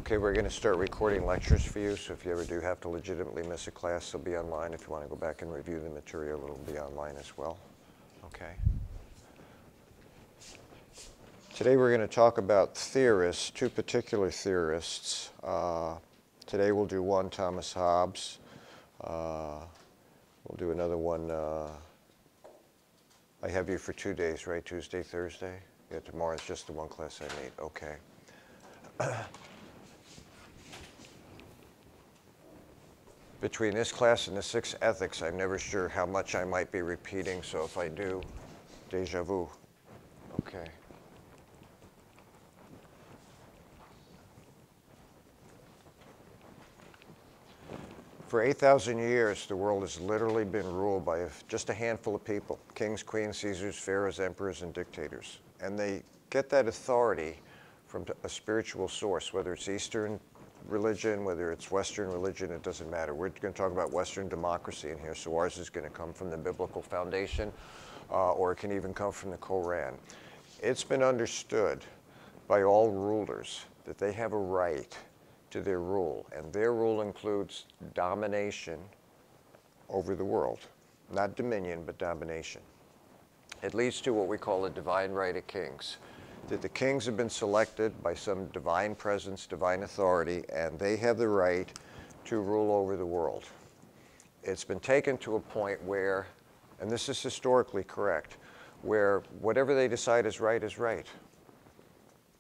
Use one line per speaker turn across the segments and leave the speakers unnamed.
Okay, we're going to start recording lectures for you, so if you ever do have to legitimately miss a class, they'll be online. If you want to go back and review the material, it'll be online as well. Okay. Today we're going to talk about theorists, two particular theorists. Today we'll do one, Thomas Hobbes. We'll do another one. I have you for 2 days, right? Tuesday, Thursday? Yeah, tomorrow is just the one class I need. Okay. Between this class and the 6 ethics, I'm never sure how much I might be repeating, so if I do, déjà vu. Okay. For 8,000 years, the world has literally been ruled by just a handful of people: kings, queens, Caesars, pharaohs, emperors, and dictators. And they get that authority from a spiritual source, whether it's Eastern religion, whether it's Western religion, it doesn't matter. We're going to talk about Western democracy in here, so ours is going to come from the biblical foundation, or it can even come from the Koran. It's been understood by all rulers that they have a right to their rule, and their rule includes domination over the world. Not dominion, but domination. It leads to what we call a divine right of kings, that the kings have been selected by some divine presence, divine authority, and they have the right to rule over the world. It's been taken to a point where, and this is historically correct, where whatever they decide is right is right.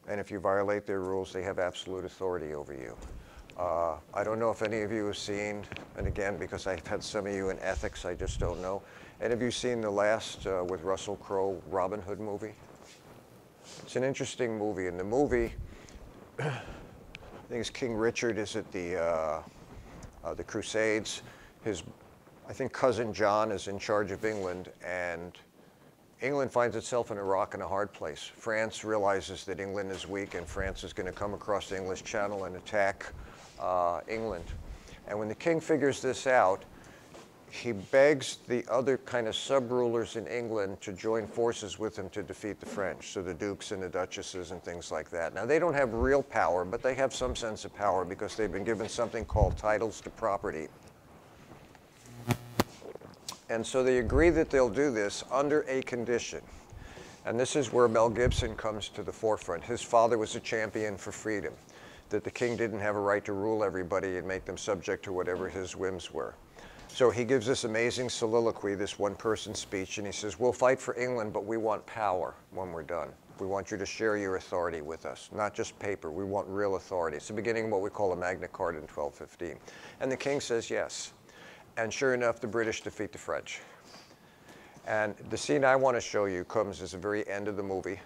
And if you violate their rules, they have absolute authority over you. I don't know if any of you have seen, and again, because I've had some of you in ethics, I just don't know. And have you seen the last, with Russell Crowe, Robin Hood movie? It's an interesting movie. In the movie, I think it's King Richard is at the Crusades. His, I think, cousin John is in charge of England, and England finds itself in a rock and a hard place. France realizes that England is weak, and France is going to come across the English Channel and attack England. And when the king figures this out, he begs the other kind of sub-rulers in England to join forces with him to defeat the French, so the dukes and the duchesses and things like that. Now, they don't have real power, but they have some sense of power because they've been given something called titles to property. And so they agree that they'll do this under a condition. And this is where Mel Gibson comes to the forefront. His father was a champion for freedom, that the king didn't have a right to rule everybody and make them subject to whatever his whims were. So he gives this amazing soliloquy, this one-person speech, and he says, we'll fight for England, but we want power when we're done. We want you to share your authority with us, not just paper. We want real authority. It's the beginning of what we call a Magna Carta in 1215. And the king says yes. And sure enough, the British defeat the French. And the scene I want to show you comes at the very end of the movie,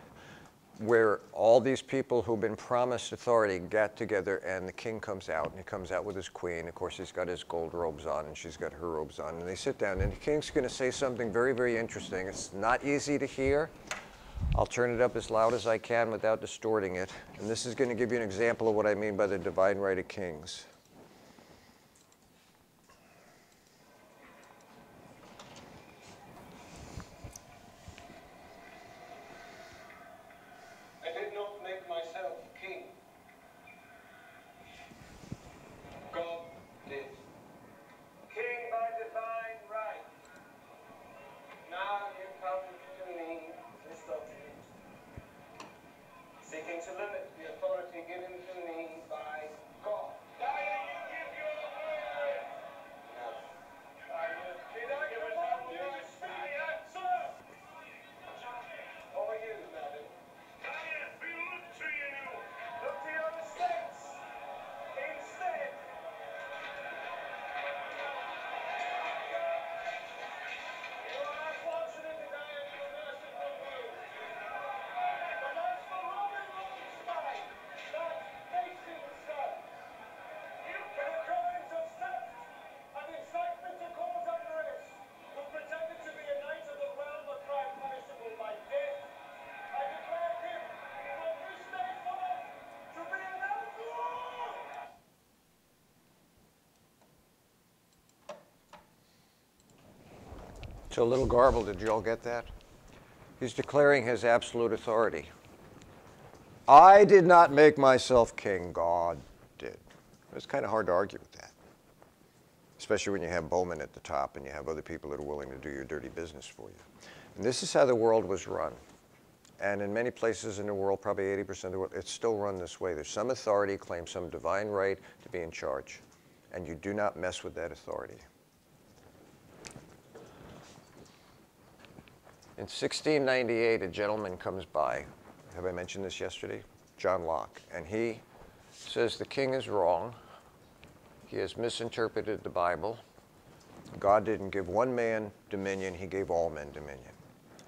where all these people who've been promised authority get together, and the king comes out, and he comes out with his queen. Of course, he's got his gold robes on, and she's got her robes on, and they sit down, and the king's going to say something very, very interesting. It's not easy to hear. I'll turn it up as loud as I can without distorting it, and this is going to give you an example of what I mean by the divine right of kings.
Seeking to limit the authority given to me by God.
So a little garbled, did you all get that? He's declaring his absolute authority. I did not make myself king, God It's kind of hard to argue with that, especially when you have Bowman at the top and you have other people that are willing to do your dirty business for you. And this is how the world was run. And in many places in the world, probably 80% of the world, it's still run this way. There's some authority, claims some divine right to be in charge, and you do not mess with that authority. In 1698, a gentleman comes by. Have I mentioned this yesterday? John Locke. And he says the king is wrong. He has misinterpreted the Bible. God didn't give one man dominion, he gave all men dominion.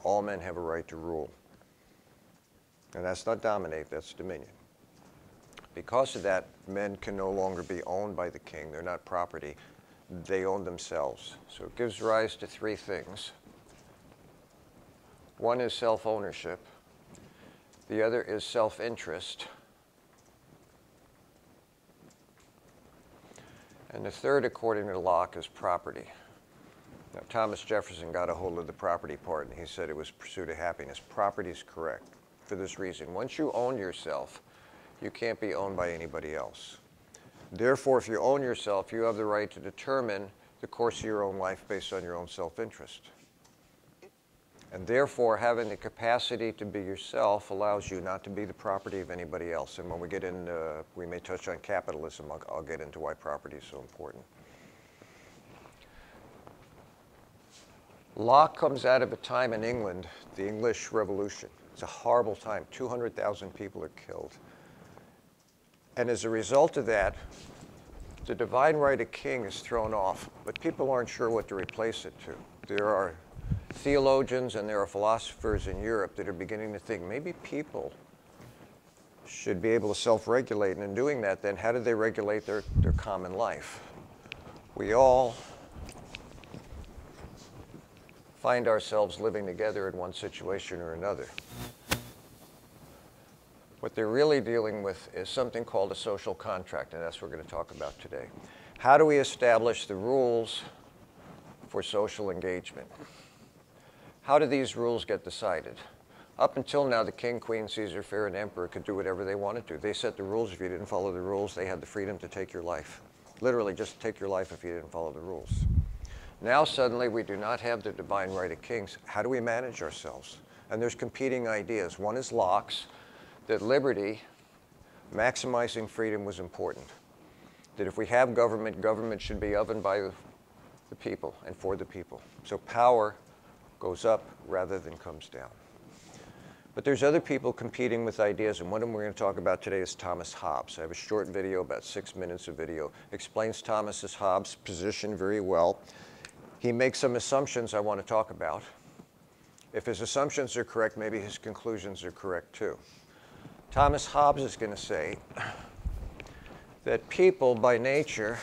All men have a right to rule. And that's not dominate, that's dominion. Because of that, men can no longer be owned by the king. They're not property. They own themselves. So it gives rise to three things. One is self-ownership. The other is self-interest. And the third, according to Locke, is property. Now, Thomas Jefferson got a hold of the property part, and he said it was pursuit of happiness. Property is correct for this reason. Once you own yourself, you can't be owned by anybody else. Therefore, if you own yourself, you have the right to determine the course of your own life based on your own self-interest. And therefore, having the capacity to be yourself allows you not to be the property of anybody else. And when we get in, we may touch on capitalism. I'll get into why property is so important. Locke comes out of a time in England, the English Revolution. It's a horrible time. 200,000 people are killed. And as a result of that, the divine right of king is thrown off, but people aren't sure what to replace it to. There are theologians and there are philosophers in Europe that are beginning to think maybe people should be able to self-regulate. And in doing that, then how do they regulate their common life? We all find ourselves living together in one situation or another. What they're really dealing with is something called a social contract, and that's what we're going to talk about today. How do we establish the rules for social engagement? How do these rules get decided? Up until now, the king, queen, Caesar, pharaoh, and emperor could do whatever they wanted to. They set the rules. If you didn't follow the rules, they had the freedom to take your life. Literally, just take your life if you didn't follow the rules. Now, suddenly, we do not have the divine right of kings. How do we manage ourselves? And there's competing ideas. One is Locke's, that liberty, maximizing freedom was important. That if we have government, government should be of and by the people and for the people. So power goes up rather than comes down. But there's other people competing with ideas, and one of them we're going to talk about today is Thomas Hobbes. I have a short video, about 6 minutes of video, explains Thomas Hobbes' position very well. He makes some assumptions I want to talk about. If his assumptions are correct, maybe his conclusions are correct too. Thomas Hobbes is going to say that people by nature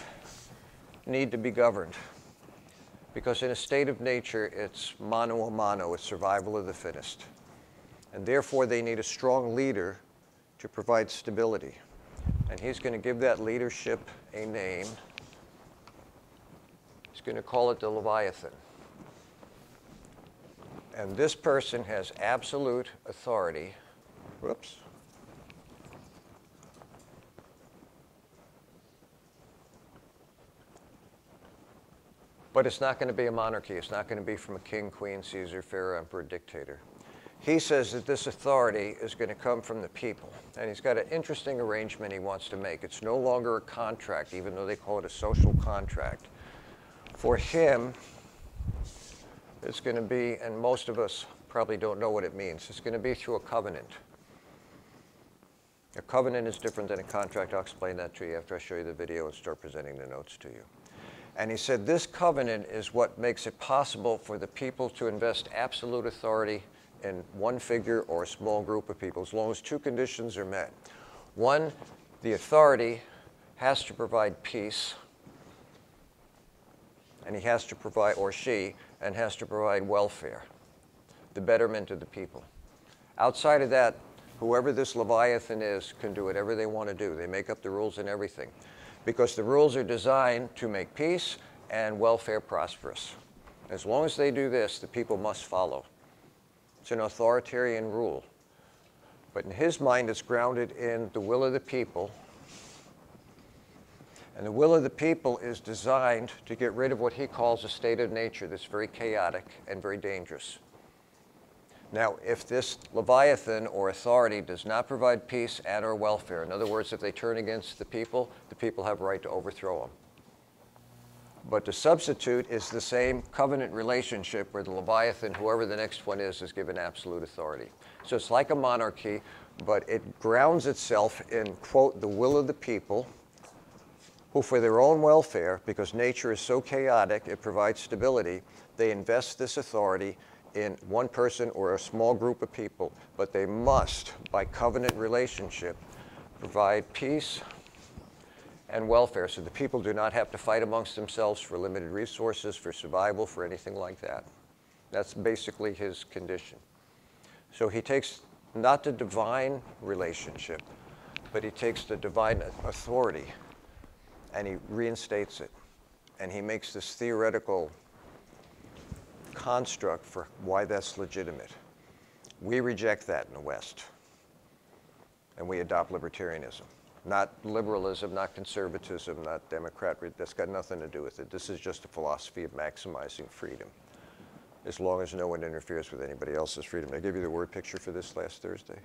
need to be governed. Because in a state of nature, it's mano a mano, it's survival of the fittest. And therefore, they need a strong leader to provide stability. And he's going to give that leadership a name. He's going to call it the Leviathan. And this person has absolute authority. Whoops. But it's not going to be a monarchy. It's not going to be from a king, queen, Caesar, pharaoh, emperor, dictator. He says that this authority is going to come from the people. And he's got an interesting arrangement he wants to make. It's no longer a contract, even though they call it a social contract. For him, it's going to be, and most of us probably don't know what it means, it's going to be through a covenant. A covenant is different than a contract. I'll explain that to you after I show you the video and start presenting the notes to you. And he said this covenant is what makes it possible for the people to invest absolute authority in one figure or a small group of people, as long as two conditions are met. One, the authority has to provide peace, and he has to provide, or she, and has to provide welfare, the betterment of the people. Outside of that, whoever this Leviathan is can do whatever they want to do. They make up the rules and everything, because the rules are designed to make peace and welfare prosperous. As long as they do this, the people must follow. It's an authoritarian rule. But in his mind, it's grounded in the will of the people. And the will of the people is designed to get rid of what he calls a state of nature that's very chaotic and very dangerous. Now, if this Leviathan or authority does not provide peace and or welfare, in other words, if they turn against the people have a right to overthrow them. But the substitute is the same covenant relationship where the Leviathan, whoever the next one is given absolute authority. So it's like a monarchy, but it grounds itself in, quote, the will of the people, who for their own welfare, because nature is so chaotic, it provides stability, they invest this authority in one person or a small group of people, but they must, by covenant relationship, provide peace and welfare so the people do not have to fight amongst themselves for limited resources, for survival, for anything like that. That's basically his condition. So he takes not the divine relationship, but he takes the divine authority and he reinstates it. And he makes this theoretical construct for why that's legitimate. We reject that in the West. And we adopt libertarianism. Not liberalism, not conservatism, not Democrat. That's got nothing to do with it. This is just a philosophy of maximizing freedom, as long as no one interferes with anybody else's freedom. I gave you the word picture for this last Thursday,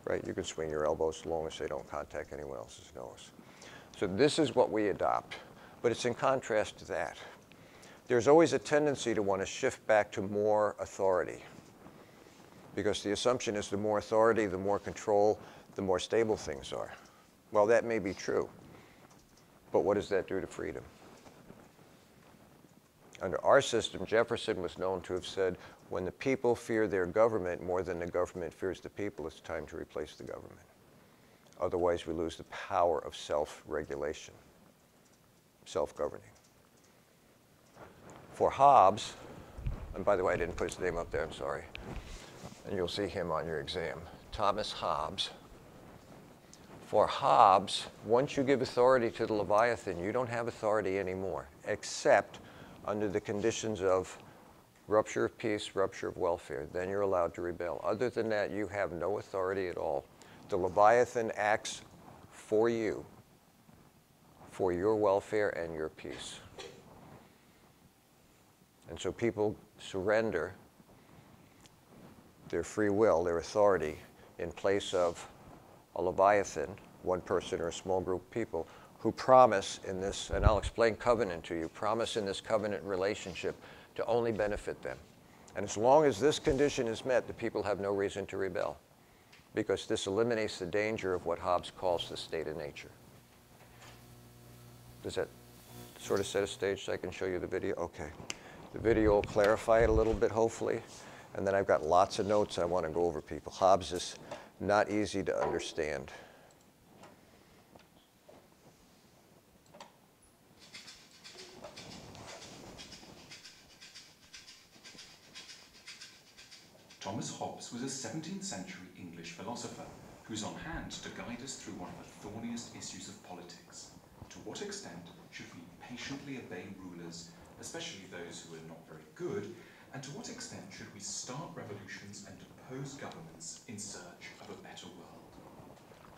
right? You can swing your elbows as long as they don't contact anyone else's nose. So this is what we adopt, but it's in contrast to that. There's always a tendency to want to shift back to more authority, because the assumption is the more authority, the more control, the more stable things are. Well, that may be true, but what does that do to freedom? Under our system, Jefferson was known to have said, when the people fear their government more than the government fears the people, it's time to replace the government. Otherwise, we lose the power of self-regulation, self-governing. For Hobbes, and by the way, I didn't put his name up there, I'm sorry, and you'll see him on your exam, Thomas Hobbes. For Hobbes, once you give authority to the Leviathan, you don't have authority anymore, except under the conditions of rupture of peace, rupture of welfare. Then you're allowed to rebel. Other than that, you have no authority at all. The Leviathan acts for you, for your welfare and your peace. And so people surrender their free will, their authority, in place of a Leviathan, one person or a small group of people, who promise in this, and I'll explain covenant to you, promise in this covenant relationship to only benefit them. And as long as this condition is met, the people have no reason to rebel, because this eliminates the danger of what Hobbes calls the state of nature. Does that sort of set a stage so I can show you the video? Okay. The video will clarify it a little bit, hopefully. And then I've got lots of notes I want to go over, people. Hobbes is not easy to understand.
Thomas Hobbes was a 17th century English philosopher who's on hand to guide us through one of the thorniest issues of politics. To what extent should we patiently obey rulers, especially those who are not very good, and to what extent should we start revolutions and depose governments in search of a better world?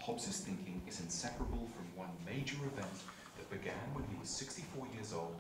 Hobbes's thinking is inseparable from one major event that began when he was 64 years old